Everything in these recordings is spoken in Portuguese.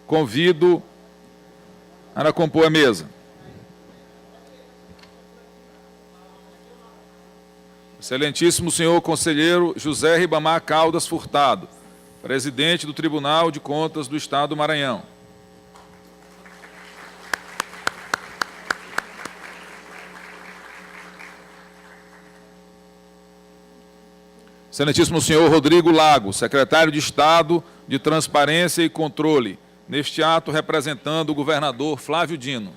Convido a compor a mesa. Excelentíssimo senhor conselheiro José Ribamar Caldas Furtado, presidente do Tribunal de Contas do Estado do Maranhão. Excelentíssimo senhor Rodrigo Lago, secretário de Estado de Transparência e Controle, neste ato representando o governador Flávio Dino.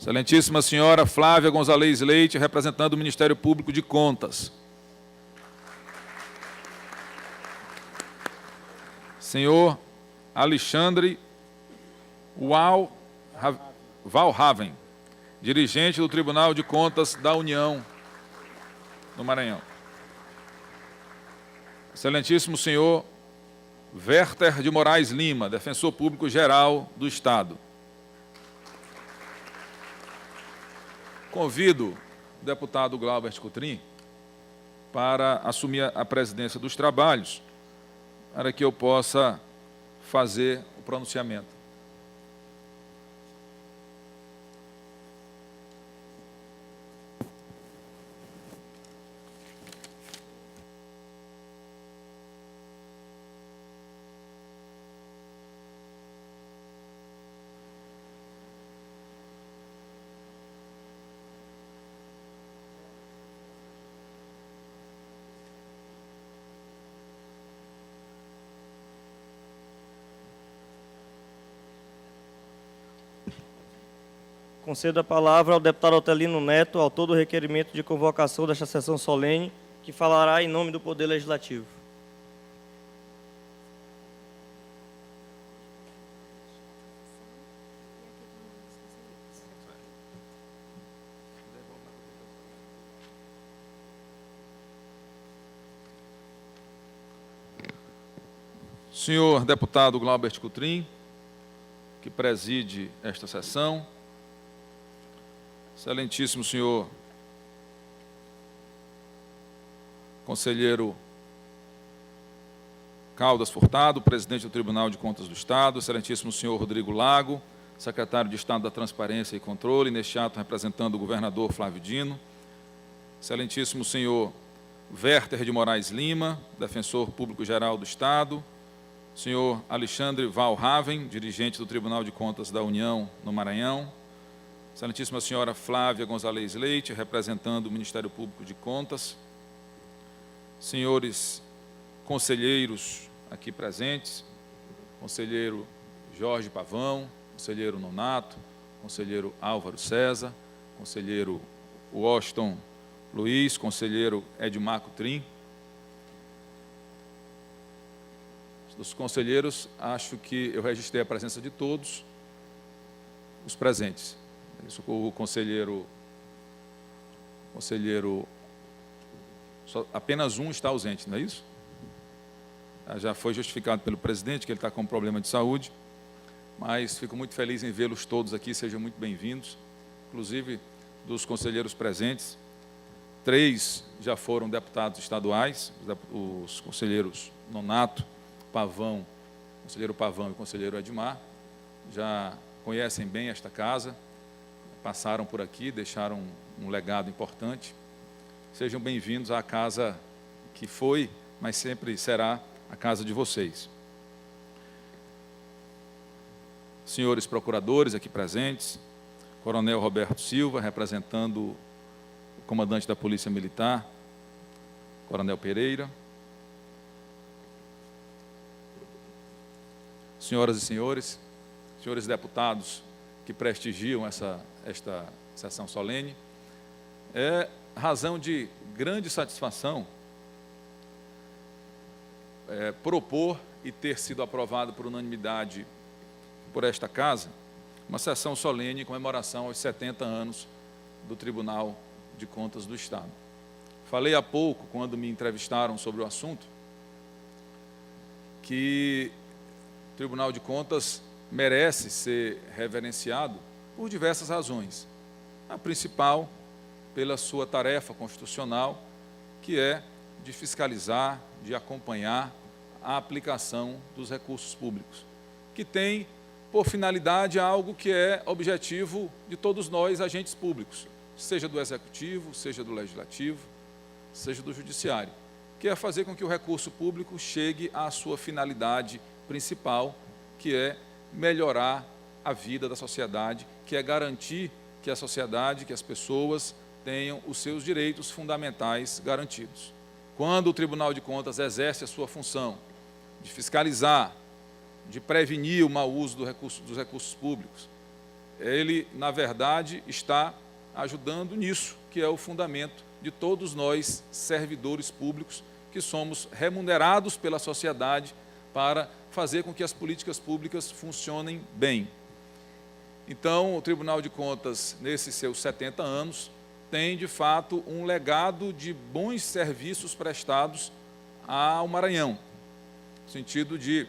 Excelentíssima senhora Flávia Gonzalez Leite, representando o Ministério Público de Contas. Senhor Alexandre Valraven, dirigente do Tribunal de Contas da União do Maranhão. Excelentíssimo senhor Werther de Moraes Lima, defensor público geral do Estado. Convido o deputado Glaubert Coutrin para assumir a presidência dos trabalhos, para que eu possa fazer o pronunciamento. Concedo a palavra ao deputado Otelino Neto, autor do requerimento de convocação desta sessão solene, que falará em nome do Poder Legislativo. Senhor deputado Glaubert Coutrin, que preside esta sessão. Excelentíssimo senhor conselheiro Caldas Furtado, presidente do Tribunal de Contas do Estado, excelentíssimo senhor Rodrigo Lago, secretário de Estado da Transparência e Controle, neste ato representando o governador Flávio Dino, excelentíssimo senhor Werther de Moraes Lima, defensor público-geral do Estado, senhor Alexandre Valraven, dirigente do Tribunal de Contas da União no Maranhão, excelentíssima senhora Flávia Gonzalez Leite, representando o Ministério Público de Contas, senhores conselheiros aqui presentes, conselheiro Jorge Pavão, conselheiro Nonato, conselheiro Álvaro César, conselheiro Washington Luiz, conselheiro Edmar Coutrin. Dos conselheiros, acho que eu registrei a presença de todos os presentes. O conselheiro apenas um está ausente, não é isso? Já foi justificado pelo presidente, que ele está com um problema de saúde, mas fico muito feliz em vê-los todos aqui, sejam muito bem-vindos, inclusive dos conselheiros presentes. 3 já foram deputados estaduais, os conselheiros Nonato, Pavão, conselheiro Pavão e o conselheiro Edmar, já conhecem bem esta casa, passaram por aqui, deixaram um legado importante. Sejam bem-vindos à casa que foi, mas sempre será a casa de vocês. Senhores procuradores aqui presentes, Coronel Roberto Silva, representando o comandante da Polícia Militar, Coronel Pereira. Senhoras e senhores, senhores deputados que prestigiam esta sessão solene, é razão de grande satisfação propor e ter sido aprovado por unanimidade por esta casa uma sessão solene em comemoração aos 70 anos do Tribunal de Contas do Estado. Falei há pouco, quando me entrevistaram sobre o assunto, que o Tribunal de Contas merece ser reverenciado por diversas razões. A principal, pela sua tarefa constitucional, que é de fiscalizar, de acompanhar a aplicação dos recursos públicos, que tem por finalidade algo que é objetivo de todos nós, agentes públicos, seja do Executivo, seja do Legislativo, seja do Judiciário, que é fazer com que o recurso público chegue à sua finalidade principal, que é melhorar a vida da sociedade, que é garantir que a sociedade, que as pessoas tenham os seus direitos fundamentais garantidos. Quando o Tribunal de Contas exerce a sua função de fiscalizar, de prevenir o mau uso dos recursos públicos, ele, na verdade, está ajudando nisso, que é o fundamento de todos nós, servidores públicos, que somos remunerados pela sociedade para fazer com que as políticas públicas funcionem bem. Então, o Tribunal de Contas, nesses seus 70 anos, tem, de fato, um legado de bons serviços prestados ao Maranhão, no sentido de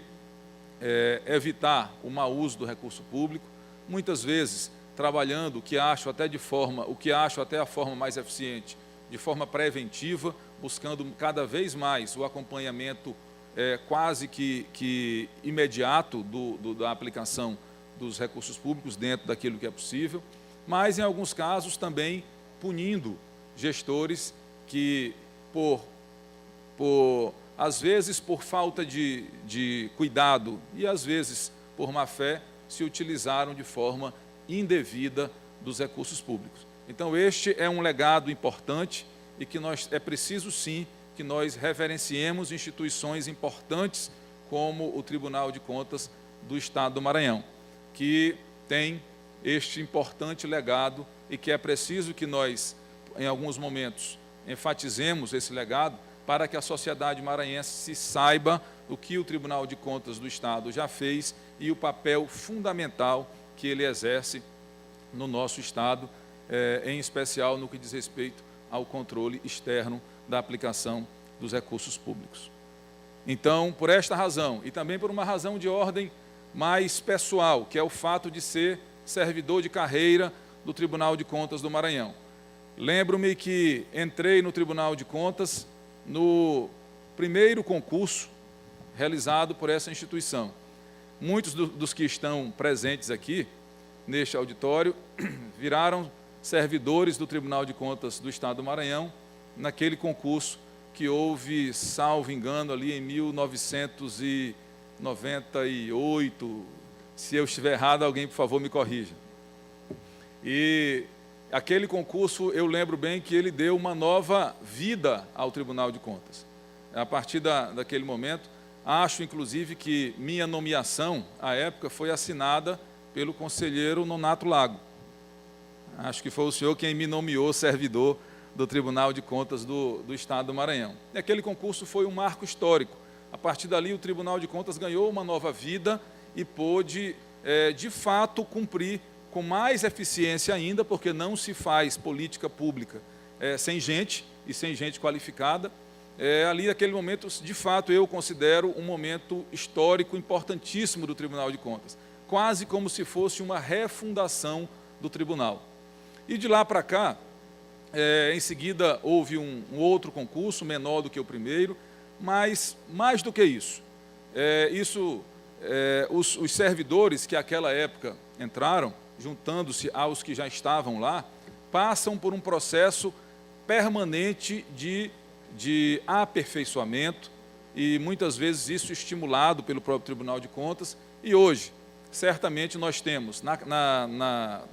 evitar o mau uso do recurso público, muitas vezes trabalhando o que acho até a forma mais eficiente, de forma preventiva, buscando cada vez mais o acompanhamento quase que imediato da aplicação dos recursos públicos dentro daquilo que é possível, mas, em alguns casos, também punindo gestores que, às vezes, por falta de cuidado e, às vezes, por má-fé, se utilizaram de forma indevida dos recursos públicos. Então, este é um legado importante e que é preciso, sim, que nós reverenciemos instituições importantes como o Tribunal de Contas do Estado do Maranhão, que tem este importante legado e que é preciso que nós, em alguns momentos, enfatizemos esse legado para que a sociedade maranhense saiba o que o Tribunal de Contas do Estado já fez e o papel fundamental que ele exerce no nosso Estado, em especial no que diz respeito ao controle externo da aplicação dos recursos públicos. Então, por esta razão, e também por uma razão de ordem mais pessoal, que é o fato de ser servidor de carreira do Tribunal de Contas do Maranhão. Lembro-me que entrei no Tribunal de Contas no primeiro concurso realizado por essa instituição. Muitos dos que estão presentes aqui, neste auditório, viraram servidores do Tribunal de Contas do Estado do Maranhão, naquele concurso que houve, salvo engano, ali em 1998. Se eu estiver errado, alguém, por favor, me corrija. E aquele concurso, eu lembro bem que ele deu uma nova vida ao Tribunal de Contas. A partir daquele momento, acho, inclusive, que minha nomeação, à época, foi assinada pelo conselheiro Nonato Lago. Acho que foi o senhor quem me nomeou servidor do Tribunal de Contas do Estado do Maranhão. E aquele concurso foi um marco histórico. A partir dali, o Tribunal de Contas ganhou uma nova vida e pôde, de fato, cumprir com mais eficiência ainda, porque não se faz política pública sem gente e sem gente qualificada. Ali, naquele momento, de fato, eu considero um momento histórico importantíssimo do Tribunal de Contas, quase como se fosse uma refundação do Tribunal. E de lá para cá, em seguida, houve um outro concurso, menor do que o primeiro, mas, mais do que isso, os servidores que naquela época entraram, juntando-se aos que já estavam lá, passam por um processo permanente de aperfeiçoamento e, muitas vezes, isso estimulado pelo próprio Tribunal de Contas. E hoje, certamente, nós temos,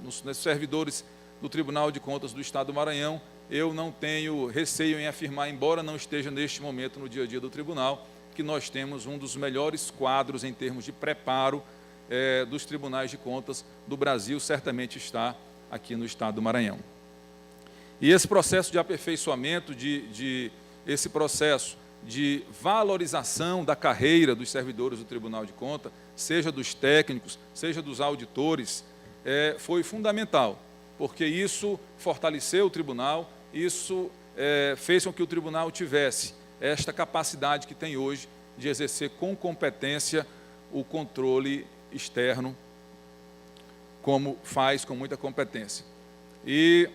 nos servidores do Tribunal de Contas do Estado do Maranhão, eu não tenho receio em afirmar, embora não esteja neste momento no dia a dia do Tribunal, que nós temos um dos melhores quadros em termos de preparo dos tribunais de contas do Brasil, certamente está aqui no Estado do Maranhão. E esse processo de aperfeiçoamento, esse processo de valorização da carreira dos servidores do Tribunal de Contas, seja dos técnicos, seja dos auditores, foi fundamental, porque isso fortaleceu o tribunal, isso fez com que o tribunal tivesse esta capacidade que tem hoje de exercer com competência o controle externo, como faz com muita competência. E,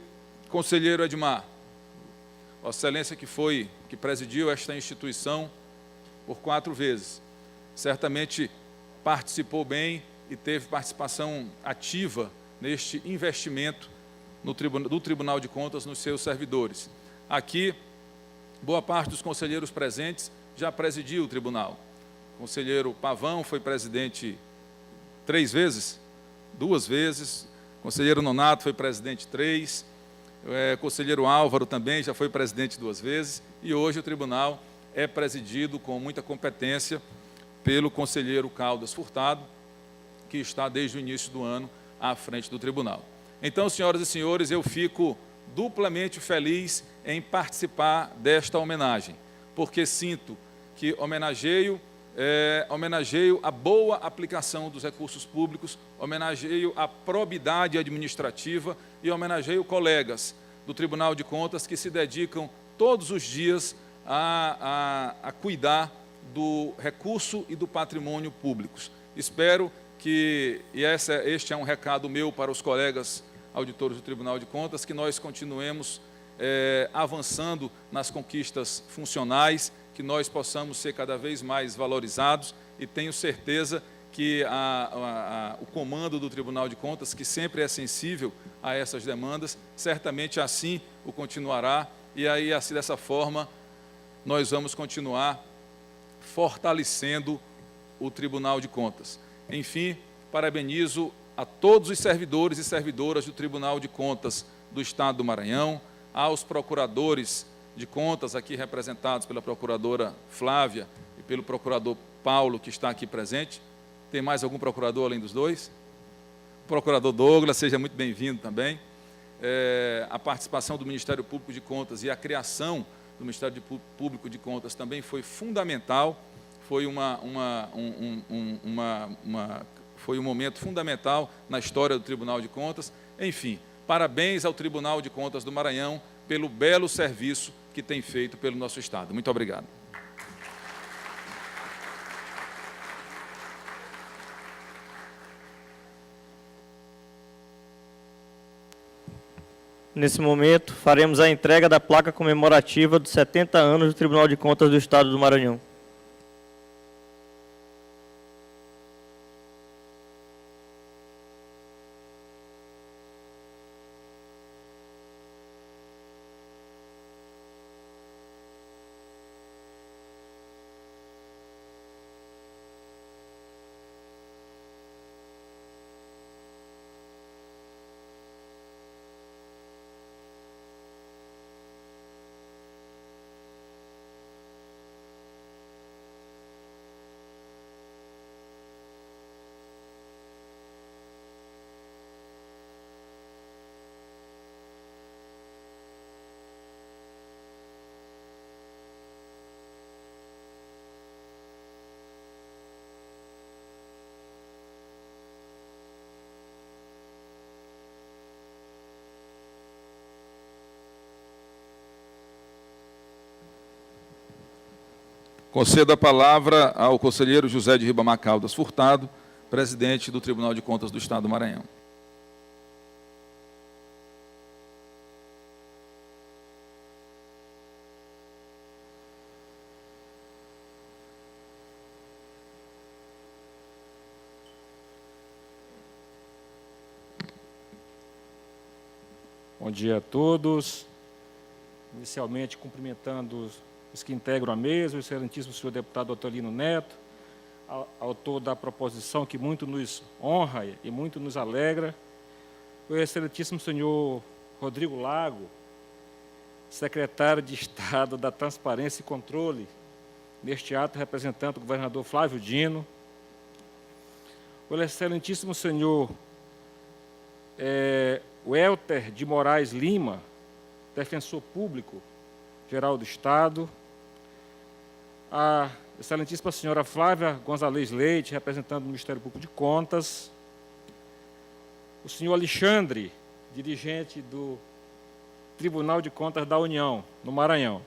conselheiro Edmar, Vossa Excelência que presidiu esta instituição por 4 vezes. Certamente participou bem e teve participação ativa neste investimento do Tribunal de Contas nos seus servidores. Aqui, boa parte dos conselheiros presentes já presidiu o tribunal. O conselheiro Pavão foi presidente 3 vezes, 2 vezes. O conselheiro Nonato foi presidente 3. O conselheiro Álvaro também já foi presidente 2 vezes. E hoje o tribunal é presidido com muita competência pelo conselheiro Caldas Furtado, que está desde o início do ano à frente do tribunal. Então, senhoras e senhores, eu fico duplamente feliz em participar desta homenagem, porque sinto que homenageio a boa aplicação dos recursos públicos, homenageio a probidade administrativa e homenageio colegas do Tribunal de Contas que se dedicam todos os dias a cuidar do recurso e do patrimônio públicos. Espero que, este é um recado meu para os colegas auditores do Tribunal de Contas, que nós continuemos avançando nas conquistas funcionais, que nós possamos ser cada vez mais valorizados, e tenho certeza que o comando do Tribunal de Contas, que sempre é sensível a essas demandas, certamente assim o continuará, e aí, assim, dessa forma, nós vamos continuar fortalecendo o Tribunal de Contas. Enfim, parabenizo a todos os servidores e servidoras do Tribunal de Contas do Estado do Maranhão, aos procuradores de contas, aqui representados pela procuradora Flávia e pelo procurador Paulo, que está aqui presente. Tem mais algum procurador além dos dois? O procurador Douglas, seja muito bem-vindo também. A participação do Ministério Público de Contas e a criação do Ministério Público de Contas também foi fundamental, foi um momento fundamental na história do Tribunal de Contas. Enfim, parabéns ao Tribunal de Contas do Maranhão pelo belo serviço que tem feito pelo nosso Estado. Muito obrigado. Nesse momento, faremos a entrega da placa comemorativa dos 70 anos do Tribunal de Contas do Estado do Maranhão. Concedo a palavra ao conselheiro José de Ribamar Caldas Furtado, presidente do Tribunal de Contas do Estado do Maranhão. Bom dia a todos. Inicialmente, cumprimentando os que integram a mesa, o excelentíssimo senhor deputado Otelino Neto, autor da proposição que muito nos honra e muito nos alegra, o excelentíssimo senhor Rodrigo Lago, secretário de Estado da Transparência e Controle, neste ato representando o governador Flávio Dino, o excelentíssimo senhor Welter de Moraes Lima, defensor público geral do Estado, a excelentíssima senhora Flávia Gonzalez Leite, representando o Ministério Público de Contas, o senhor Alexandre, dirigente do Tribunal de Contas da União, no Maranhão.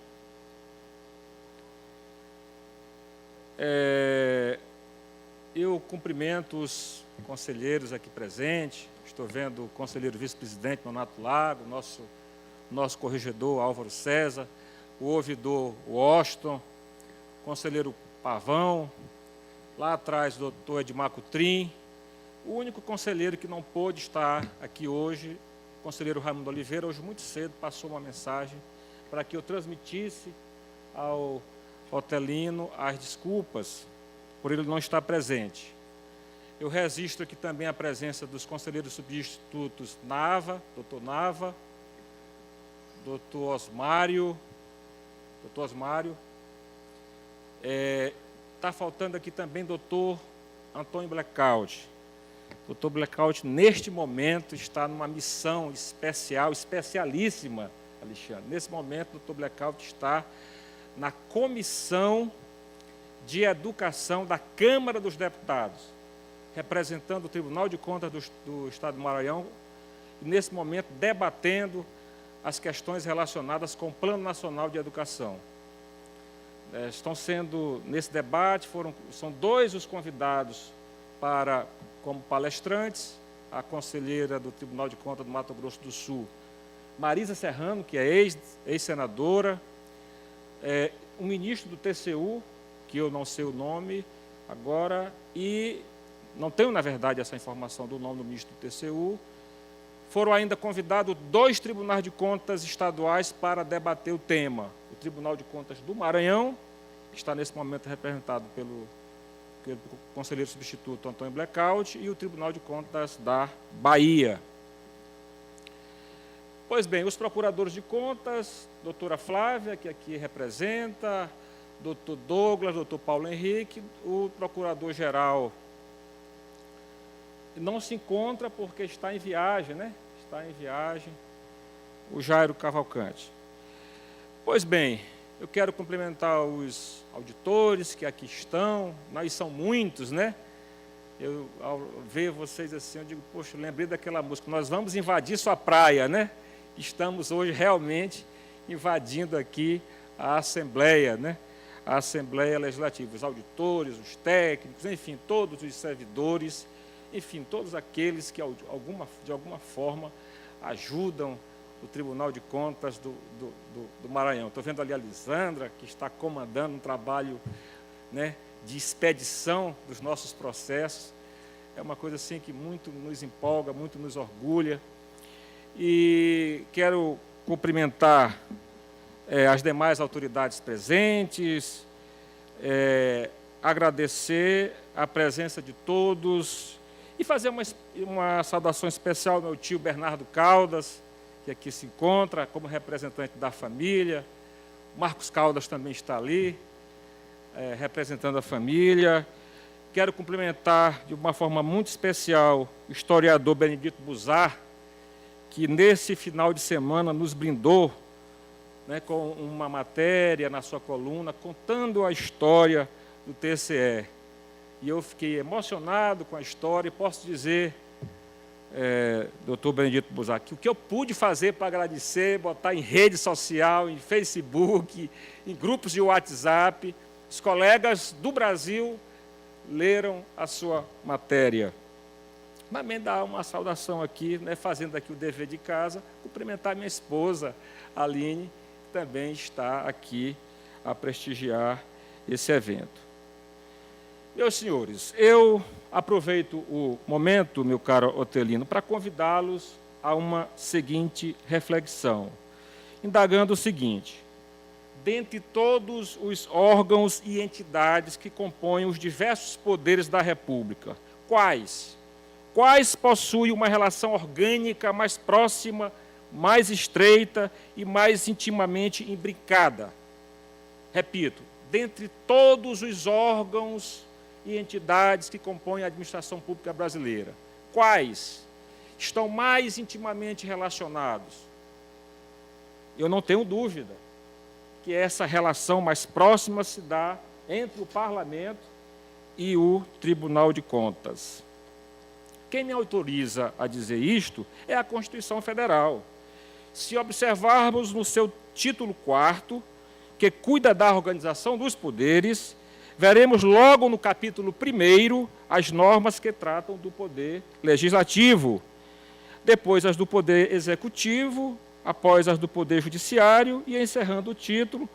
Eu cumprimento os conselheiros aqui presentes, estou vendo o conselheiro vice-presidente Nonato Lago, nosso corregedor Álvaro César, o ouvidor Washington, o conselheiro Pavão, lá atrás o doutor Edmar Cutrim, o único conselheiro que não pôde estar aqui hoje, o conselheiro Raimundo Oliveira, hoje muito cedo passou uma mensagem para que eu transmitisse ao Otelino as desculpas por ele não estar presente. Eu registro aqui também a presença dos conselheiros substitutos Nava, doutor Osmário. Está faltando aqui também doutor Antônio Blackout. Doutor Blackout, neste momento, está numa missão especial, especialíssima, Alexandre. Nesse momento, o doutor Blackout está na Comissão de Educação da Câmara dos Deputados, representando o Tribunal de Contas do Estado do Maranhão, e nesse momento debatendo as questões relacionadas com o Plano Nacional de Educação. Estão sendo, nesse debate, são 2 os convidados como palestrantes, a conselheira do Tribunal de Contas do Mato Grosso do Sul, Marisa Serrano, que é ex-senadora, um ministro do TCU, que eu não sei o nome agora, e não tenho, na verdade, essa informação do nome do ministro do TCU. Foram ainda convidados 2 tribunais de contas estaduais para debater o tema. O Tribunal de Contas do Maranhão, que está nesse momento representado pelo conselheiro substituto Antônio Blackout, e o Tribunal de Contas da Bahia. Pois bem, os procuradores de contas, doutora Flávia, que aqui representa, doutor Douglas, doutor Paulo Henrique, o procurador-geral não se encontra porque está em viagem, né? Está em viagem, o Jairo Cavalcante. Pois bem, eu quero cumprimentar os auditores que aqui estão, nós são muitos, né? Eu, ao ver vocês assim, eu digo, poxa, eu lembrei daquela música, nós vamos invadir sua praia, né? Estamos hoje realmente invadindo aqui a Assembleia, né? A Assembleia Legislativa, os auditores, os técnicos, enfim, todos os servidores, enfim, todos aqueles que de alguma forma ajudam o Tribunal de Contas do Maranhão. Estou vendo ali a Lisandra, que está comandando um trabalho, né, de expedição dos nossos processos. É uma coisa assim que muito nos empolga, muito nos orgulha. E quero cumprimentar as demais autoridades presentes, agradecer a presença de todos e fazer uma saudação especial ao meu tio Bernardo Caldas, que aqui se encontra como representante da família. Marcos Caldas também está ali, representando a família. Quero cumprimentar de uma forma muito especial o historiador Benedito Buzar, que nesse final de semana nos brindou, né, com uma matéria na sua coluna, contando a história do TCE. E eu fiquei emocionado com a história e posso dizer, doutor Benedito Buzar, que o que eu pude fazer para agradecer, botar em rede social, em Facebook, em grupos de WhatsApp, os colegas do Brasil leram a sua matéria. Também dar uma saudação aqui, né, fazendo aqui o dever de casa, cumprimentar minha esposa, Aline, que também está aqui a prestigiar esse evento. Meus senhores, eu aproveito o momento, meu caro Otelino, para convidá-los a uma seguinte reflexão, indagando o seguinte: dentre todos os órgãos e entidades que compõem os diversos poderes da República, quais possuem uma relação orgânica mais próxima, mais estreita e mais intimamente imbricada? Repito, dentre todos os órgãos e entidades que compõem a administração pública brasileira, quais estão mais intimamente relacionados? Eu não tenho dúvida que essa relação mais próxima se dá entre o Parlamento e o Tribunal de Contas. Quem me autoriza a dizer isto é a Constituição Federal. Se observarmos no seu título 4º, que cuida da organização dos poderes, veremos logo no capítulo 1º as normas que tratam do poder legislativo, depois as do poder executivo após as do Poder Judiciário, e encerrando o título,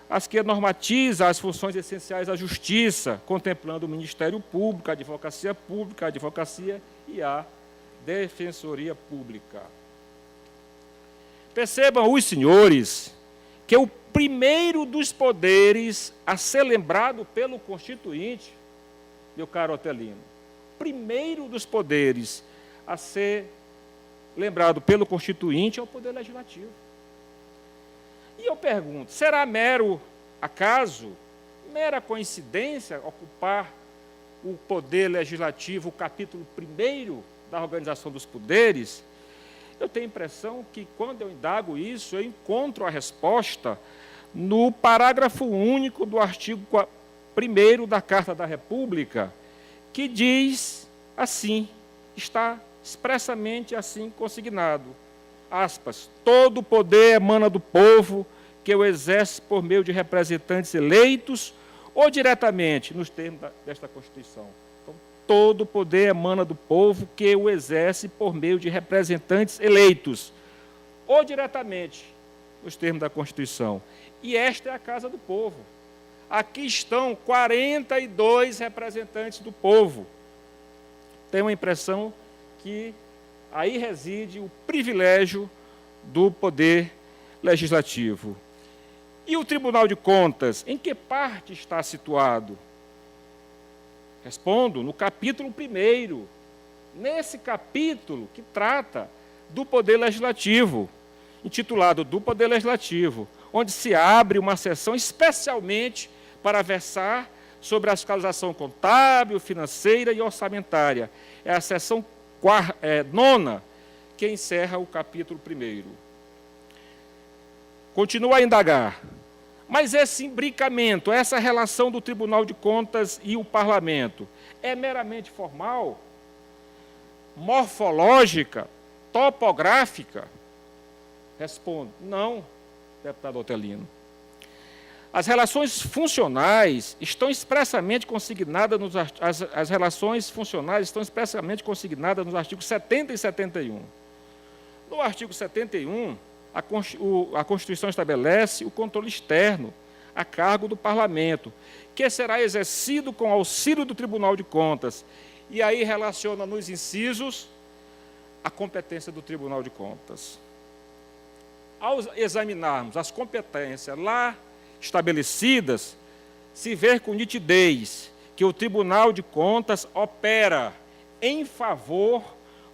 as que normatiza as funções essenciais da Justiça, contemplando o Ministério Público, a Advocacia e a Defensoria Pública. Percebam os senhores que o primeiro dos poderes a ser lembrado pelo Constituinte, meu caro Otelino, primeiro dos poderes a ser lembrado pelo Constituinte é o Poder Legislativo. E eu pergunto, será mero acaso, mera coincidência ocupar o Poder Legislativo, o capítulo 1º da Organização dos Poderes? Eu tenho a impressão que, quando eu indago isso, eu encontro a resposta no parágrafo único do artigo 1º da Carta da República, que diz assim, está expressamente assim consignado, aspas, todo o poder emana do povo que o exerce por meio de representantes eleitos ou diretamente, nos termos desta Constituição. Então, todo o poder emana do povo que o exerce por meio de representantes eleitos ou diretamente, nos termos da Constituição. E esta é a casa do povo. Aqui estão 42 representantes do povo. Tenho a impressão que aí reside o privilégio do Poder Legislativo. E o Tribunal de Contas, em que parte está situado? Respondo, no capítulo 1º. Nesse capítulo que trata do Poder Legislativo, intitulado do Poder Legislativo, onde se abre uma sessão especialmente para versar sobre a fiscalização contábil, financeira e orçamentária. É a seção 9ª que encerra o capítulo 1º. Continua a indagar. Mas esse imbricamento, essa relação do Tribunal de Contas e o Parlamento, é meramente formal, morfológica, topográfica? Respondo, não, deputado Otelino. As relações funcionais estão expressamente consignadas as relações funcionais estão expressamente consignadas nos artigos 70 e 71. No artigo 71, a Constituição estabelece o controle externo a cargo do Parlamento, que será exercido com auxílio do Tribunal de Contas. E aí relaciona nos incisos a competência do Tribunal de Contas. Ao examinarmos as competências lá estabelecidas, se vê com nitidez que o Tribunal de Contas opera em favor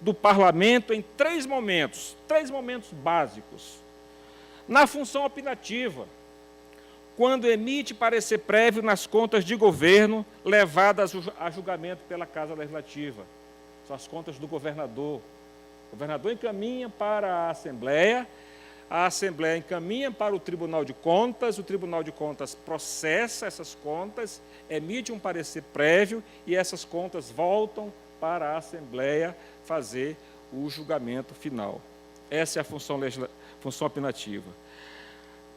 do Parlamento em três momentos básicos. Na função opinativa, quando emite parecer prévio nas contas de governo levadas a julgamento pela Casa Legislativa. São as contas do governador. O governador encaminha para a Assembleia encaminha para o Tribunal de Contas processa essas contas, emite um parecer prévio e essas contas voltam para a Assembleia fazer o julgamento final. Essa é a função opinativa.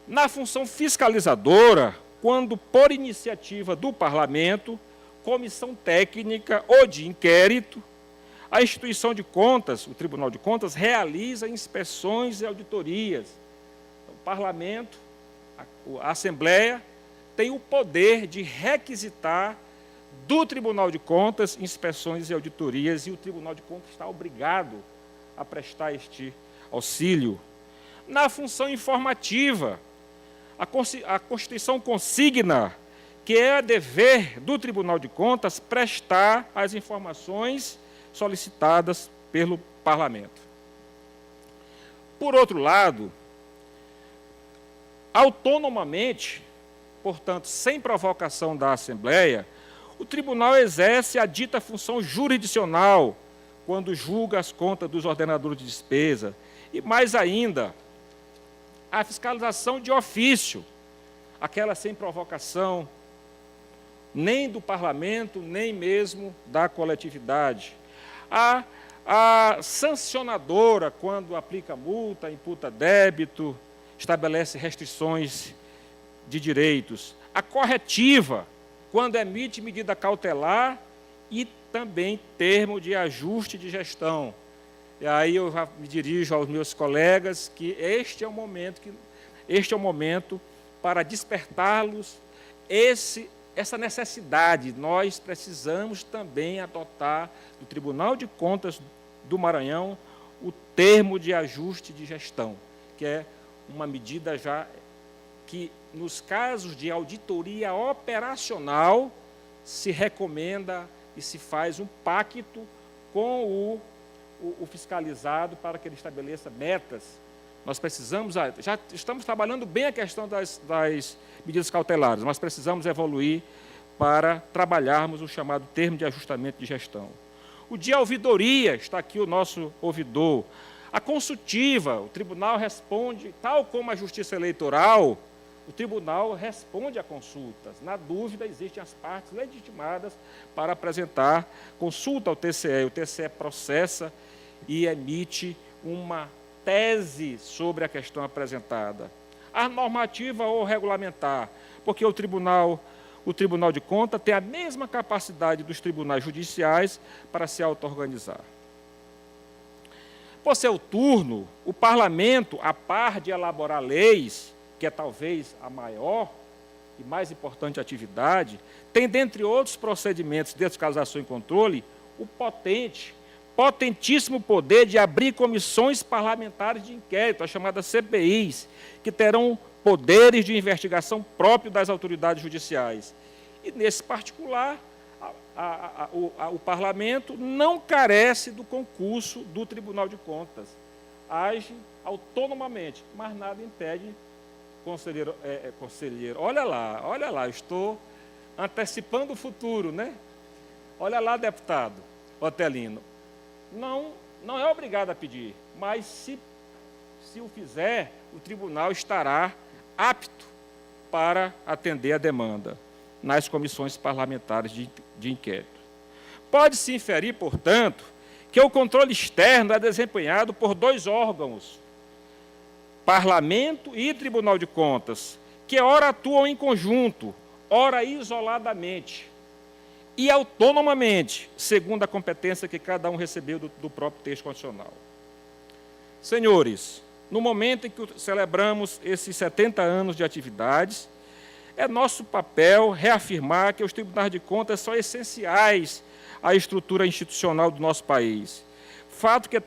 Na função fiscalizadora, quando por iniciativa do Parlamento, comissão técnica ou de inquérito, a instituição de contas, o Tribunal de Contas, realiza inspeções e auditorias. O Parlamento, a Assembleia, tem o poder de requisitar do Tribunal de Contas inspeções e auditorias, e o Tribunal de Contas está obrigado a prestar este auxílio. Na função informativa, a Constituição consigna que é dever do Tribunal de Contas prestar as informações solicitadas pelo Parlamento. Por outro lado, autonomamente, portanto, sem provocação da Assembleia, o Tribunal exerce a dita função jurisdicional quando julga as contas dos ordenadores de despesa e, mais ainda, a fiscalização de ofício, aquela sem provocação nem do Parlamento, nem mesmo da coletividade. A sancionadora, quando aplica multa, imputa débito, estabelece restrições de direitos. A corretiva, quando emite medida cautelar e também termo de ajuste de gestão. E aí eu já me dirijo aos meus colegas que este é o momento para despertá-los essa necessidade. Nós precisamos também adotar do Tribunal de Contas do Maranhão o termo de ajuste de gestão, que é uma medida já que, nos casos de auditoria operacional, se recomenda e se faz um pacto com o fiscalizado para que ele estabeleça metas. Nós precisamos, já estamos trabalhando bem a questão das medidas cautelares, mas precisamos evoluir para trabalharmos o chamado termo de ajustamento de gestão. O de ouvidoria, está aqui o nosso ouvidor. A consultiva, o tribunal responde, tal como a justiça eleitoral, o tribunal responde a consultas. Na dúvida, existem as partes legitimadas para apresentar consulta ao TCE. O TCE processa e emite uma tese sobre a questão apresentada. A normativa ou regulamentar, porque o Tribunal de Contas tem a mesma capacidade dos tribunais judiciais para se auto-organizar. Por seu turno, o Parlamento, a par de elaborar leis, que é talvez a maior e mais importante atividade, tem, dentre outros procedimentos de fiscalização e controle, o potentíssimo poder de abrir comissões parlamentares de inquérito, as chamadas CPIs, que terão poderes de investigação próprios das autoridades judiciais. E, nesse particular, o Parlamento não carece do concurso do Tribunal de Contas. Age autonomamente, mas nada impede, conselheiro, olha lá, estou antecipando o futuro, né? Olha lá, deputado Otelino, não é obrigado a pedir, mas se o fizer, o tribunal estará apto para atender a demanda nas comissões parlamentares de inquérito. Pode-se inferir, portanto, que o controle externo é desempenhado por dois órgãos, Parlamento e Tribunal de Contas, que ora atuam em conjunto, ora isoladamente e autonomamente, segundo a competência que cada um recebeu do próprio texto constitucional. Senhores, no momento em que celebramos esses 70 anos de atividades, é nosso papel reafirmar que os tribunais de contas são essenciais à estrutura institucional do nosso país. Fato que a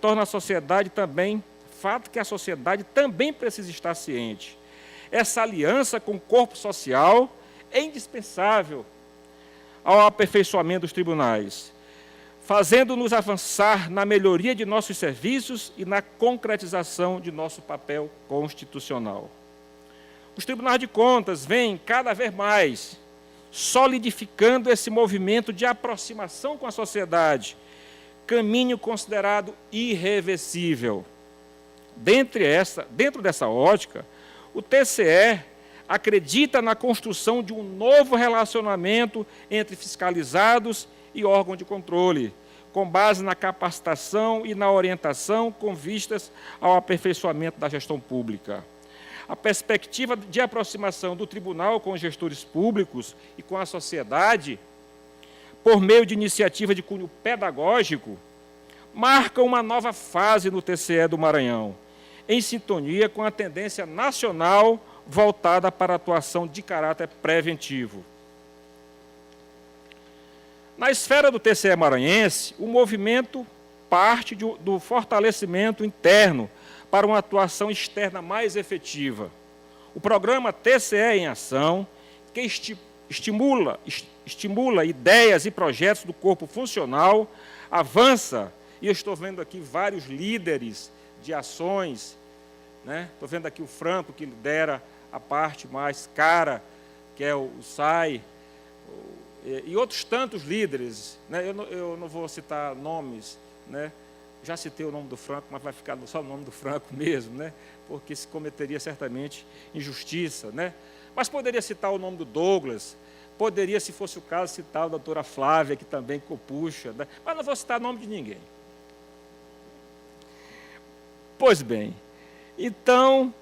sociedade também precisa estar ciente. Essa aliança com o corpo social é indispensável ao aperfeiçoamento dos tribunais, fazendo-nos avançar na melhoria de nossos serviços e na concretização de nosso papel constitucional. Os tribunais de contas vêm cada vez mais solidificando esse movimento de aproximação com a sociedade, caminho considerado irreversível. Dentro dessa ótica, o TCE acredita na construção de um novo relacionamento entre fiscalizados e órgão de controle, com base na capacitação e na orientação com vistas ao aperfeiçoamento da gestão pública. A perspectiva de aproximação do tribunal com os gestores públicos e com a sociedade, por meio de iniciativa de cunho pedagógico, marca uma nova fase no TCE do Maranhão, em sintonia com a tendência nacional voltada para a atuação de caráter preventivo. Na esfera do TCE maranhense, o movimento parte do fortalecimento interno para uma atuação externa mais efetiva. O programa TCE em Ação, que estimula ideias e projetos do corpo funcional, avança, e eu estou vendo aqui vários líderes de ações, né? Estou vendo aqui o Franco, que lidera a parte mais cara, que é o SAI, e outros tantos líderes, né? Eu não vou citar nomes, né? Já citei o nome do Franco, mas vai ficar só o nome do Franco mesmo, né? Porque se cometeria certamente injustiça, né? Mas poderia citar o nome do Douglas, poderia, se fosse o caso, citar a doutora Flávia, que também copuxa, né? Mas não vou citar o nome de ninguém. Pois bem, então,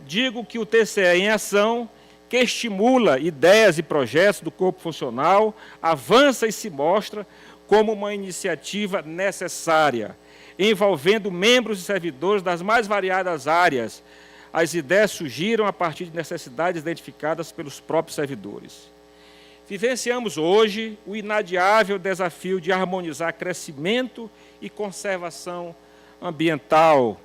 digo que o TCE em Ação, que estimula ideias e projetos do corpo funcional, avança e se mostra como uma iniciativa necessária, envolvendo membros e servidores das mais variadas áreas. As ideias surgiram a partir de necessidades identificadas pelos próprios servidores. Vivenciamos hoje o inadiável desafio de harmonizar crescimento e conservação ambiental,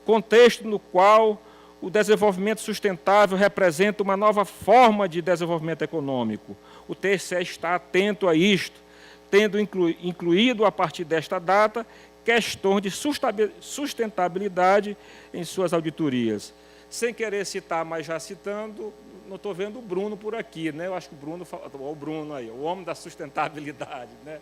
contexto no qual o desenvolvimento sustentável representa uma nova forma de desenvolvimento econômico. O TCE está atento a isto, tendo incluído, a partir desta data, questões de sustentabilidade em suas auditorias. Sem querer citar, mas já citando, não estou vendo o Bruno por aqui, né? Eu acho que o Bruno aí, o homem da sustentabilidade, né?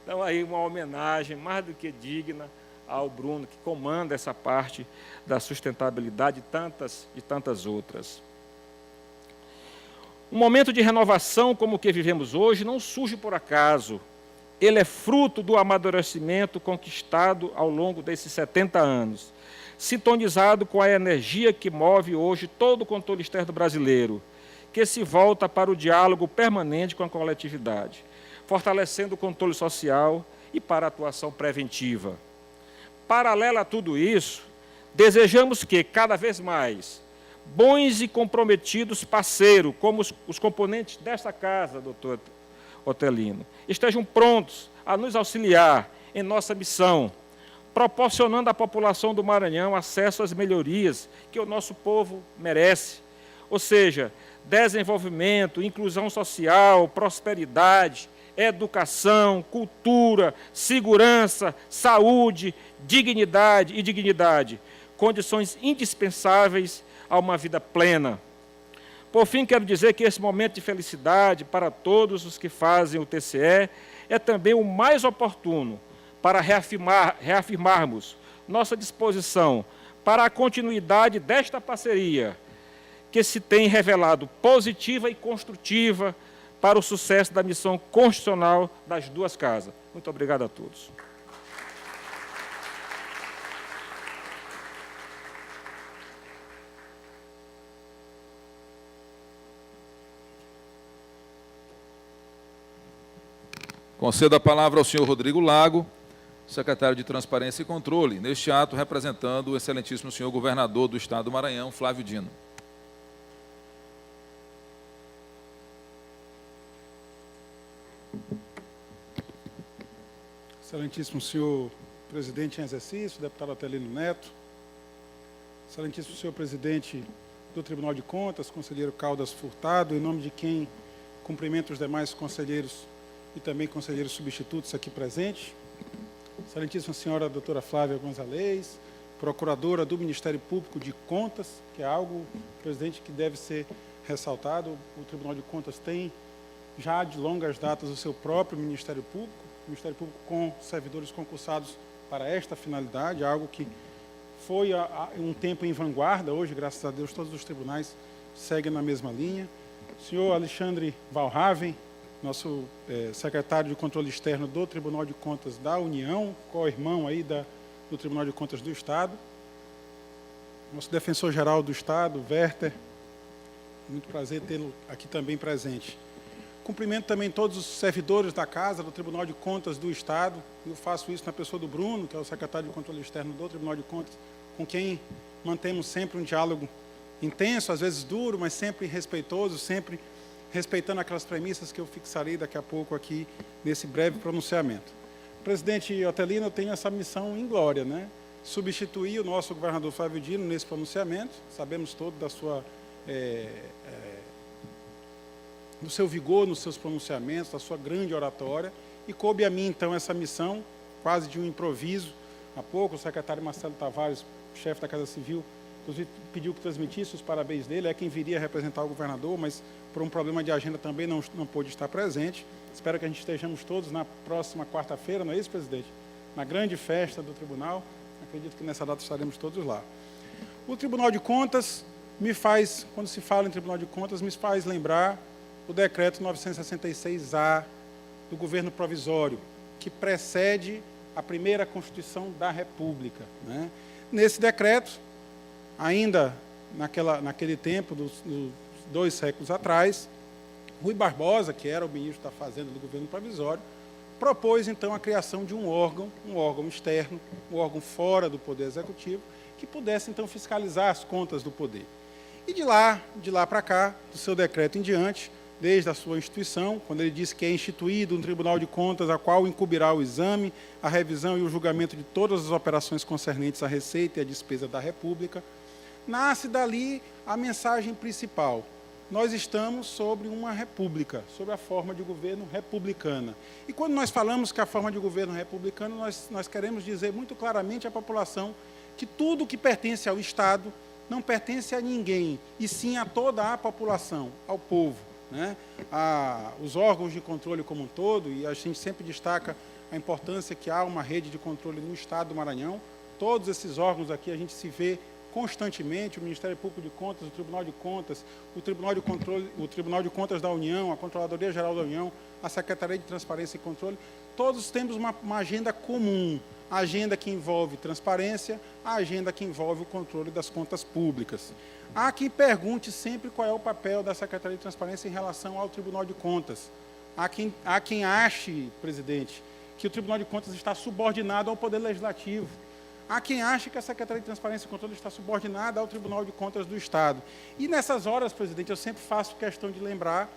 Então, aí uma homenagem mais do que digna ao Bruno, que comanda essa parte da sustentabilidade e tantas outras. Um momento de renovação como o que vivemos hoje não surge por acaso. Ele é fruto do amadurecimento conquistado ao longo desses 70 anos, sintonizado com a energia que move hoje todo o controle externo brasileiro, que se volta para o diálogo permanente com a coletividade, fortalecendo o controle social e para a atuação preventiva. Paralelo a tudo isso, desejamos que, cada vez mais, bons e comprometidos parceiros, como os componentes desta casa, doutor Otelino, estejam prontos a nos auxiliar em nossa missão, proporcionando à população do Maranhão acesso às melhorias que o nosso povo merece, ou seja, desenvolvimento, inclusão social, prosperidade, educação, cultura, segurança, saúde, dignidade, condições indispensáveis a uma vida plena. Por fim, quero dizer que esse momento de felicidade para todos os que fazem o TCE é também o mais oportuno para reafirmarmos nossa disposição para a continuidade desta parceria, que se tem revelado positiva e construtiva para o sucesso da missão constitucional das duas casas. Muito obrigado a todos. Concedo a palavra ao senhor Rodrigo Lago, secretário de Transparência e Controle, neste ato representando o excelentíssimo senhor governador do Estado do Maranhão, Flávio Dino. Excelentíssimo senhor presidente em exercício, deputado Otelino Neto, excelentíssimo senhor presidente do Tribunal de Contas, conselheiro Caldas Furtado, em nome de quem cumprimento os demais conselheiros e também conselheiros substitutos aqui presentes, excelentíssima senhora doutora Flávia Gonzalez, procuradora do Ministério Público de Contas, que é algo, presidente, que deve ser ressaltado. O Tribunal de Contas tem já de longas datas o seu próprio Ministério Público com servidores concursados para esta finalidade, algo que foi há um tempo em vanguarda. Hoje, graças a Deus, todos os tribunais seguem na mesma linha. O senhor Alexandre Valraven, nosso secretário de Controle Externo do Tribunal de Contas da União, co-irmão aí do Tribunal de Contas do Estado. Nosso defensor-geral do Estado, Werther, muito prazer tê-lo aqui também presente. Cumprimento também todos os servidores da Casa, do Tribunal de Contas do Estado. Eu faço isso na pessoa do Bruno, que é o secretário de Controle Externo do Tribunal de Contas, com quem mantemos sempre um diálogo intenso, às vezes duro, mas sempre respeitoso, sempre respeitando aquelas premissas que eu fixarei daqui a pouco aqui nesse breve pronunciamento. Presidente Otelino, eu tenho essa missão inglória, né? Substituir o nosso governador Flávio Dino nesse pronunciamento. Sabemos todo da sua do seu vigor nos seus pronunciamentos, da sua grande oratória, e coube a mim, então, essa missão, quase de um improviso. Há pouco, o secretário Marcelo Tavares, chefe da Casa Civil, inclusive pediu que transmitisse os parabéns dele, é quem viria representar o governador, mas por um problema de agenda também não pôde estar presente. Espero que a gente estejamos todos na próxima quarta-feira, não é isso, presidente? Na grande festa do tribunal, acredito que nessa data estaremos todos lá. O Tribunal de Contas me faz, quando se fala em Tribunal de Contas, me faz lembrar o decreto 966-A do governo provisório, que precede a primeira Constituição da República, né? Nesse decreto, ainda naquele tempo, dos 2 séculos atrás, Rui Barbosa, que era o ministro da Fazenda do governo provisório, propôs, então, a criação de um órgão externo, um órgão fora do Poder Executivo, que pudesse, então, fiscalizar as contas do Poder. E de lá para cá, do seu decreto em diante, desde a sua instituição, quando ele disse que é instituído um Tribunal de Contas, a qual incumbirá o exame, a revisão e o julgamento de todas as operações concernentes à receita e à despesa da República, nasce dali a mensagem principal. Nós estamos sobre uma república, sobre a forma de governo republicana. E quando nós falamos que a forma de governo republicano, nós queremos dizer muito claramente à população que tudo que pertence ao Estado não pertence a ninguém, e sim a toda a população, ao povo, né? Os órgãos de controle como um todo, e a gente sempre destaca a importância que há uma rede de controle no Estado do Maranhão. Todos esses órgãos aqui a gente se vê constantemente, o Ministério Público de Contas, o Tribunal de Contas, o Tribunal de Controle, o Tribunal de Contas da União, a Controladoria Geral da União, a Secretaria de Transparência e Controle, todos temos uma agenda comum, a agenda que envolve transparência, a agenda que envolve o controle das contas públicas. Há quem pergunte sempre qual é o papel da Secretaria de Transparência em relação ao Tribunal de Contas. Há quem ache, presidente, que o Tribunal de Contas está subordinado ao Poder Legislativo. Há quem ache que a Secretaria de Transparência e Controle está subordinada ao Tribunal de Contas do Estado. E nessas horas, presidente, eu sempre faço questão de lembrar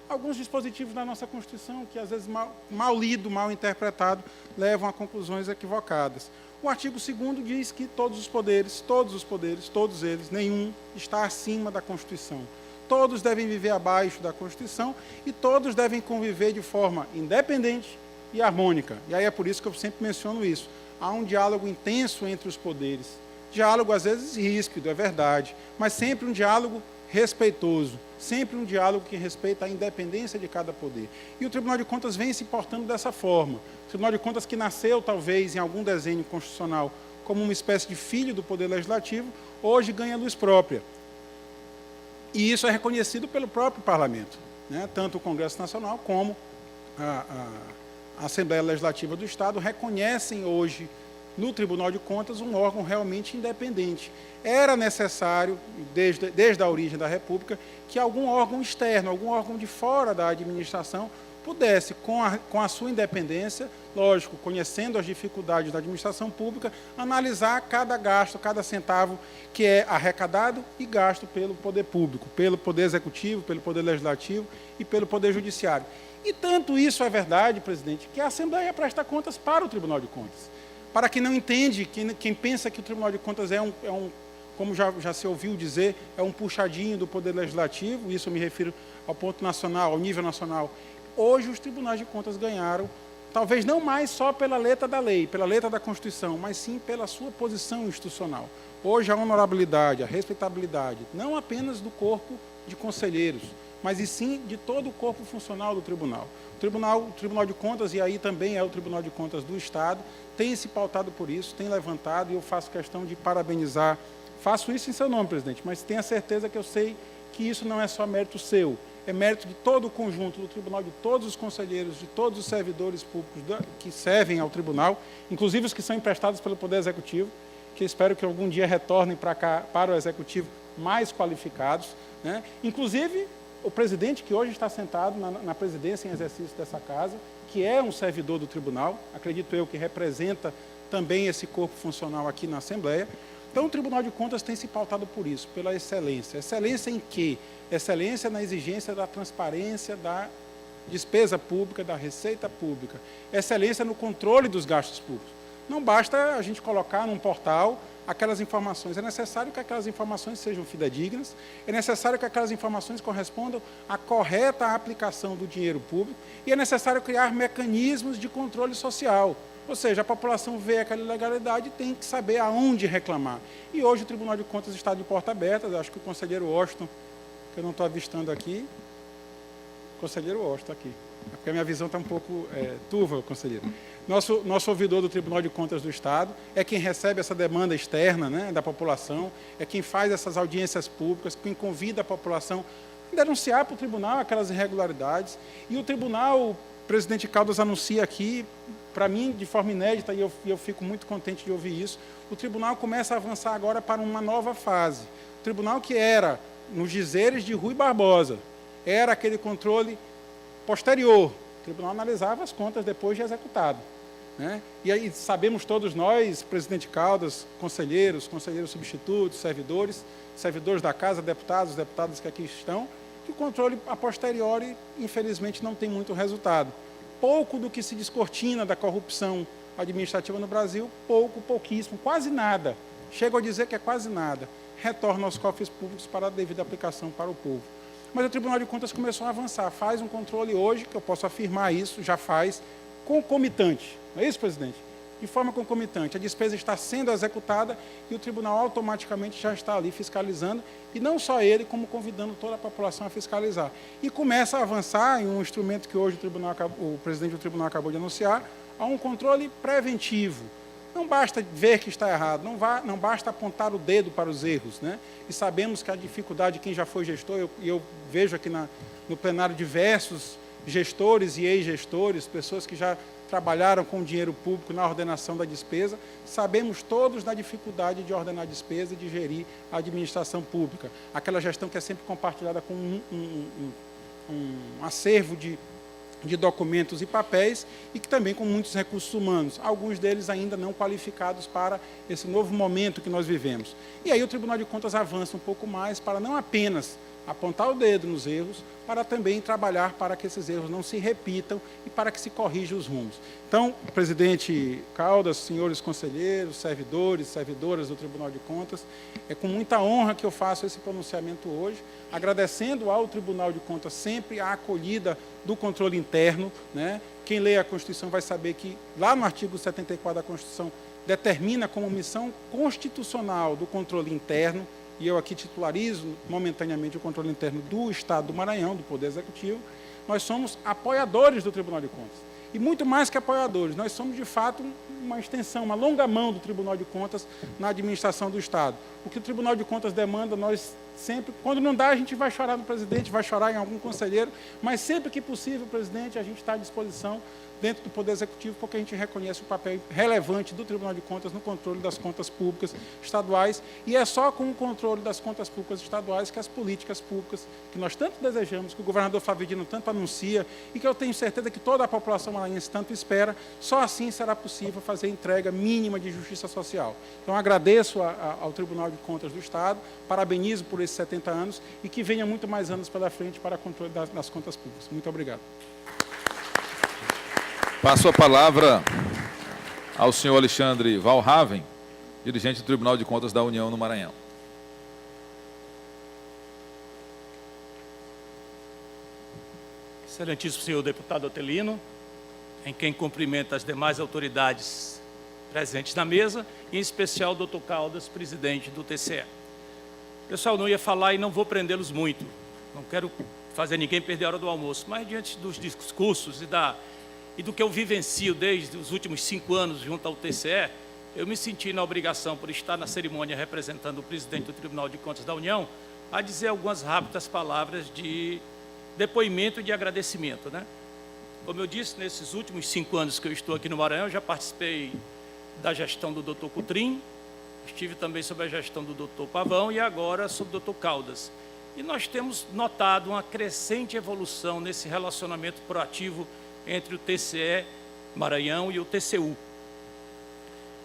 alguns dispositivos da nossa Constituição que, às vezes, mal lido, mal interpretado, levam a conclusões equivocadas. O artigo 2º diz que todos os poderes, todos eles, nenhum está acima da Constituição. Todos devem viver abaixo da Constituição e todos devem conviver de forma independente e harmônica. E aí é por isso que eu sempre menciono isso. Há um diálogo intenso entre os poderes. Diálogo, às vezes, ríspido, é verdade, mas sempre um diálogo respeitoso, sempre um diálogo que respeita a independência de cada poder. E o Tribunal de Contas vem se portando dessa forma. O Tribunal de Contas, que nasceu, talvez, em algum desenho constitucional, como uma espécie de filho do Poder Legislativo, hoje ganha luz própria. E isso é reconhecido pelo próprio Parlamento, né? Tanto o Congresso Nacional como a Assembleia Legislativa do Estado reconhecem hoje no Tribunal de Contas um órgão realmente independente. Era necessário, desde a origem da República, que algum órgão externo, algum órgão de fora da administração, pudesse, com a sua independência, lógico, conhecendo as dificuldades da administração pública, analisar cada gasto, cada centavo que é arrecadado e gasto pelo poder público, pelo Poder Executivo, pelo Poder Legislativo e pelo Poder Judiciário. E tanto isso é verdade, presidente, que a Assembleia presta contas para o Tribunal de Contas. Para quem não entende, quem pensa que o Tribunal de Contas como já se ouviu dizer, é um puxadinho do Poder Legislativo, isso eu me refiro ao ponto nacional, ao nível nacional. Hoje os tribunais de contas ganharam, talvez não mais só pela letra da lei, pela letra da Constituição, mas sim pela sua posição institucional. Hoje a honorabilidade, a respeitabilidade, não apenas do corpo de conselheiros, mas e sim de todo o corpo funcional do tribunal. O Tribunal de Contas, e aí também é o Tribunal de Contas do Estado, tem se pautado por isso, tem levantado, e eu faço questão de parabenizar. Faço isso em seu nome, presidente, mas tenha certeza que eu sei que isso não é só mérito seu, é mérito de todo o conjunto do tribunal, de todos os conselheiros, de todos os servidores públicos que servem ao tribunal, inclusive os que são emprestados pelo Poder Executivo, que espero que algum dia retornem para cá, para o Executivo, mais qualificados, né? Inclusive o presidente, que hoje está sentado na presidência em exercício dessa casa, que é um servidor do tribunal, acredito eu que representa também esse corpo funcional aqui na Assembleia. Então, o Tribunal de Contas tem se pautado por isso, pela excelência. Excelência em quê? Excelência na exigência da transparência da despesa pública, da receita pública. Excelência no controle dos gastos públicos. Não basta a gente colocar num portal aquelas informações. É necessário que aquelas informações sejam fidedignas, é necessário que aquelas informações correspondam à correta aplicação do dinheiro público e é necessário criar mecanismos de controle social. Ou seja, a população vê aquela ilegalidade e tem que saber aonde reclamar. E hoje o Tribunal de Contas está de porta aberta, acho que o conselheiro Washington, que eu não estou avistando aqui, o conselheiro Washington está aqui, porque a minha visão está um pouco turva, conselheiro. Nosso ouvidor do Tribunal de Contas do Estado é quem recebe essa demanda externa, né, da população, é quem faz essas audiências públicas, quem convida a população a denunciar para o tribunal aquelas irregularidades. E o tribunal, o presidente Caldas anuncia aqui, para mim, de forma inédita, e eu fico muito contente de ouvir isso, o tribunal começa a avançar agora para uma nova fase. O tribunal que era, nos dizeres de Rui Barbosa, era aquele controle posterior, tribunal analisava as contas depois de executado, né? E aí sabemos todos nós, presidente Caldas, conselheiros substitutos, servidores da casa, deputadas que aqui estão, que o controle a posteriori, infelizmente, não tem muito resultado. Pouco do que se descortina da corrupção administrativa no Brasil, pouquíssimo, quase nada, chego a dizer que é quase nada, retorna aos cofres públicos para a devida aplicação para o povo. Mas o Tribunal de Contas começou a avançar, faz um controle hoje, que eu posso afirmar isso, já faz, concomitante. Não é isso, presidente? De forma concomitante. A despesa está sendo executada e o tribunal automaticamente já está ali fiscalizando, e não só ele, como convidando toda a população a fiscalizar. E começa a avançar em um instrumento que hoje o presidente do tribunal acabou de anunciar, a um controle preventivo. Não basta ver que está errado, não basta apontar o dedo para os erros, né? E sabemos que a dificuldade de quem já foi gestor, eu vejo aqui no plenário diversos gestores e ex-gestores, pessoas que já trabalharam com dinheiro público na ordenação da despesa, sabemos todos da dificuldade de ordenar a despesa e de gerir a administração pública. Aquela gestão que é sempre compartilhada com um acervo de documentos e papéis, e que também com muitos recursos humanos, alguns deles ainda não qualificados para esse novo momento que nós vivemos. E aí o Tribunal de Contas avança um pouco mais para não apenas apontar o dedo nos erros, para também trabalhar para que esses erros não se repitam e para que se corrijam os rumos. Então, presidente Caldas, senhores conselheiros, servidores, servidoras do Tribunal de Contas, é com muita honra que eu faço esse pronunciamento hoje, agradecendo ao Tribunal de Contas sempre a acolhida do controle interno, né? Quem lê a Constituição vai saber que lá no artigo 74 da Constituição determina como missão constitucional do controle interno, e eu aqui titularizo momentaneamente o controle interno do Estado do Maranhão, do Poder Executivo. Nós somos apoiadores do Tribunal de Contas. E muito mais que apoiadores, nós somos de fato uma extensão, uma longa mão do Tribunal de Contas na administração do Estado. O que o Tribunal de Contas demanda, nós sempre, quando não dá, a gente vai chorar no presidente, vai chorar em algum conselheiro, mas sempre que possível, presidente, a gente está à disposição dentro do Poder Executivo, porque a gente reconhece o papel relevante do Tribunal de Contas no controle das contas públicas estaduais, e é só com o controle das contas públicas estaduais que as políticas públicas que nós tanto desejamos, que o governador Flávio Dino tanto anuncia, e que eu tenho certeza que toda a população maranhense tanto espera, só assim será possível fazer a entrega mínima de justiça social. Então, agradeço ao Tribunal de Contas do Estado, parabenizo por esses 70 anos, e que venha muito mais anos pela frente para o controle das contas públicas. Muito obrigado. Passo a palavra ao senhor Alexandre Valraven, dirigente do Tribunal de Contas da União no Maranhão. Excelentíssimo senhor deputado Otelino, em quem cumprimento as demais autoridades presentes na mesa, e em especial o doutor Caldas, presidente do TCE. Pessoal, não ia falar e não vou prendê-los muito, não quero fazer ninguém perder a hora do almoço, mas diante dos discursos e do que eu vivencio desde os últimos 5 anos junto ao TCE, eu me senti na obrigação, por estar na cerimônia representando o presidente do Tribunal de Contas da União, a dizer algumas rápidas palavras de depoimento e de agradecimento, né? Como eu disse, nesses últimos 5 anos que eu estou aqui no Maranhão, já participei da gestão do Dr. Coutrin, estive também sob a gestão do Dr. Pavão e agora sob o Dr. Caldas. E nós temos notado uma crescente evolução nesse relacionamento proativo entre o TCE Maranhão e o TCU.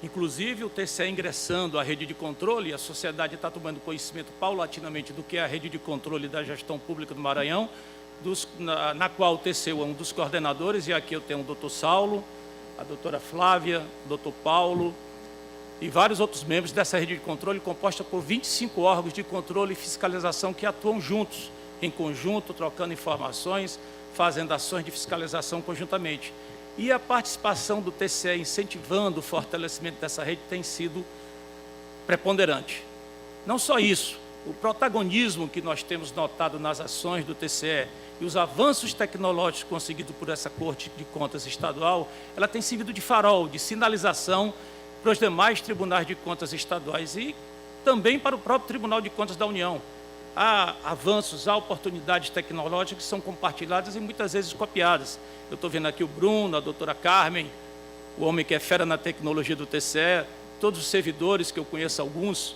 Inclusive, o TCE ingressando à rede de controle, a sociedade está tomando conhecimento paulatinamente do que é a rede de controle da gestão pública do Maranhão, na qual o TCU é um dos coordenadores, e aqui eu tenho o doutor Saulo, a doutora Flávia, o doutor Paulo, e vários outros membros dessa rede de controle, composta por 25 órgãos de controle e fiscalização que atuam juntos, em conjunto, trocando informações, fazendo ações de fiscalização conjuntamente. E a participação do TCE incentivando o fortalecimento dessa rede tem sido preponderante. Não só isso, o protagonismo que nós temos notado nas ações do TCE e os avanços tecnológicos conseguidos por essa Corte de Contas estadual, ela tem servido de farol, de sinalização para os demais tribunais de contas estaduais e também para o próprio Tribunal de Contas da União. Há avanços, há oportunidades tecnológicas que são compartilhadas e muitas vezes copiadas. Eu estou vendo aqui o Bruno, a doutora Carmen, o homem que é fera na tecnologia do TCE, todos os servidores, que eu conheço alguns,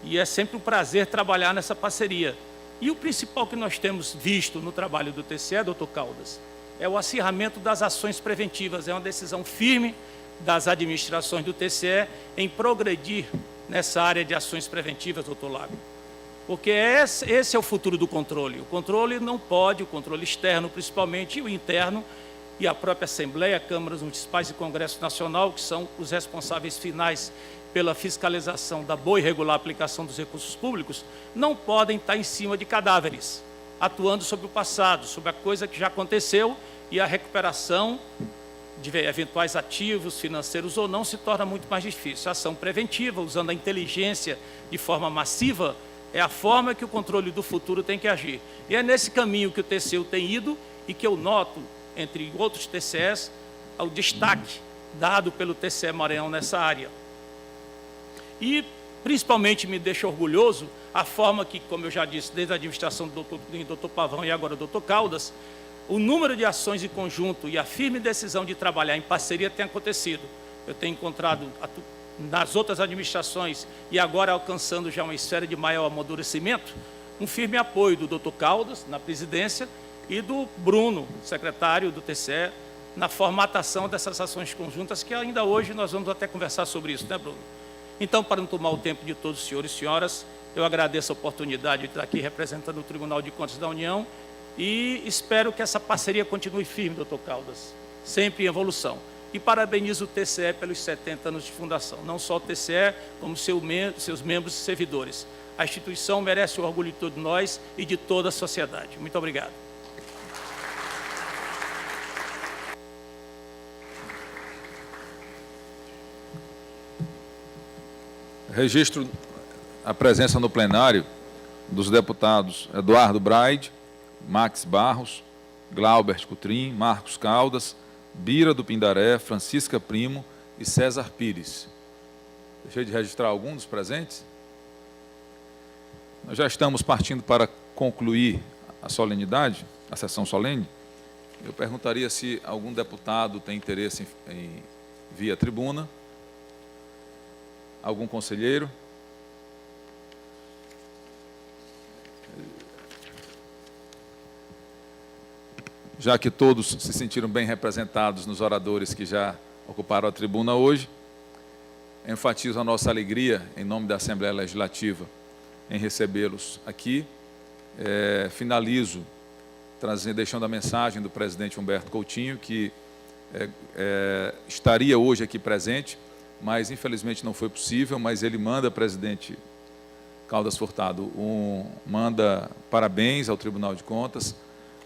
e é sempre um prazer trabalhar nessa parceria. E o principal que nós temos visto no trabalho do TCE, doutor Caldas, é o acirramento das ações preventivas. É uma decisão firme das administrações do TCE em progredir nessa área de ações preventivas, doutor Lago. Porque esse é o futuro do controle. O controle não pode, o controle externo principalmente, e o interno, e a própria Assembleia, Câmaras Municipais e Congresso Nacional, que são os responsáveis finais pela fiscalização da boa e regular aplicação dos recursos públicos, não podem estar em cima de cadáveres, atuando sobre o passado, sobre a coisa que já aconteceu, e a recuperação de eventuais ativos financeiros ou não se torna muito mais difícil. A ação preventiva, usando a inteligência de forma massiva, é a forma que o controle do futuro tem que agir. E é nesse caminho que o TCU tem ido e que eu noto, entre outros TCEs, o destaque dado pelo TCE Maranhão nessa área. E, principalmente, me deixa orgulhoso a forma que, como eu já disse, desde a administração do doutor Pavão e agora do doutor Caldas, o número de ações em conjunto e a firme decisão de trabalhar em parceria tem acontecido. Eu tenho encontrado nas outras administrações e agora alcançando já uma esfera de maior amadurecimento, um firme apoio do doutor Caldas na presidência e do Bruno, secretário do TCE, na formatação dessas ações conjuntas, que ainda hoje nós vamos até conversar sobre isso, né, Bruno? Então, para não tomar o tempo de todos os senhores e senhoras, eu agradeço a oportunidade de estar aqui representando o Tribunal de Contas da União e espero que essa parceria continue firme, doutor Caldas, sempre em evolução. E parabenizo o TCE pelos 70 anos de fundação, não só o TCE, como seus membros e servidores. A instituição merece o orgulho de todos nós e de toda a sociedade. Muito obrigado. Registro a presença no plenário dos deputados Eduardo Braide, Max Barros, Glaubert Cutrim, Marcos Caldas, Bira do Pindaré, Francisca Primo e César Pires. Deixei de registrar algum dos presentes? Nós já estamos partindo para concluir a solenidade, a sessão solene. Eu perguntaria se algum deputado tem interesse em vir à tribuna. Algum conselheiro? Já que todos se sentiram bem representados nos oradores que já ocuparam a tribuna hoje, enfatizo a nossa alegria, em nome da Assembleia Legislativa, em recebê-los aqui. Finalizo deixando a mensagem do presidente Humberto Coutinho, que estaria hoje aqui presente, mas infelizmente não foi possível, mas ele manda, presidente Caldas Furtado, manda parabéns ao Tribunal de Contas,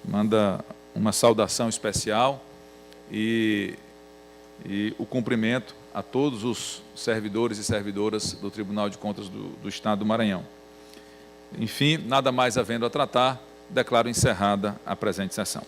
manda uma saudação especial e o cumprimento a todos os servidores e servidoras do Tribunal de Contas do Estado do Maranhão. Enfim, nada mais havendo a tratar, declaro encerrada a presente sessão.